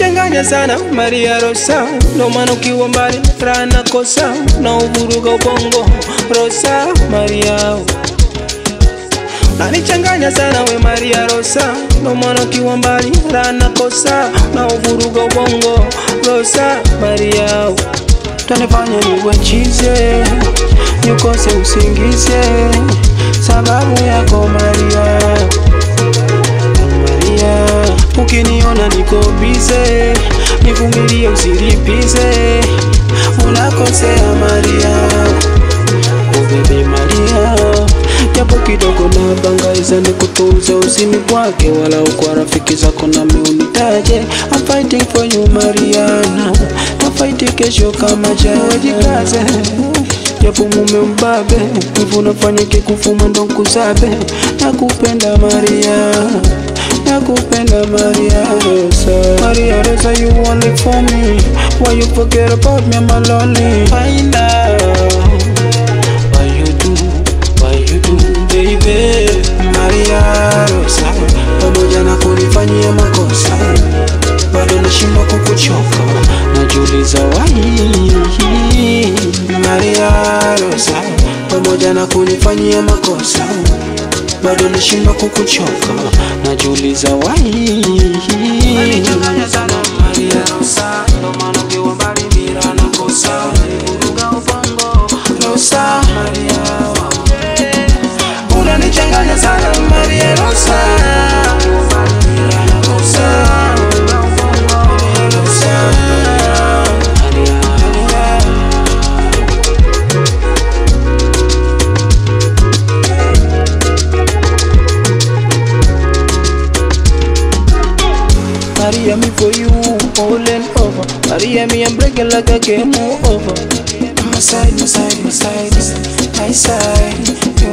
Unanichanganya sana Maria Rosa, ndo maana ukiwa mbali raha nakosa, na uvuruga ubongo Rosa Maria. Unanichanganya sana we Maria Rosa, ndo maana ukiwa mbali raha nakosa, na uvuruga ubongo Rosa Maria. Utanifanya niwe chize, nikose usingize, sababu yako Maria. Maria, ukiniona niko bize, nivumilie usilipize, unakosea Maria. Oh baby Maria, japo kidogo na bangaiza nikutuze, usinibwage wala ukwa rafiki zako nami unitaje. I'm fighting for you Mariana, na fight kesho kama jana, jikaze japo mume mbabe, hivu nafanya kikufuma ndo nkuzabe. Nakupenda Maria, nakupenda Maria Rosa. Maria Rosa, you only for me, why you forget about me, I'm lonely. I know why you do baby. Maria Rosa, pamoja na kunifanyia makosa, bado nashindwa kukuchoka, najiuliza why. Maria Rosa, pamoja na kunifanyia makosa, bado nashindwa kukuchoka, najiuliza why. Unanichanganya sana Maria Rosa, ndo maana ukiwa mbali mira nakosa, uvuruga ubongo Rosa Maria. Unanichanganya sana Maria Rosa, mira nakosa, Rosa Maria. Maria, me for you, all and over. Maria, me, I'm breaking like a game over. My side, my side, my side, my side.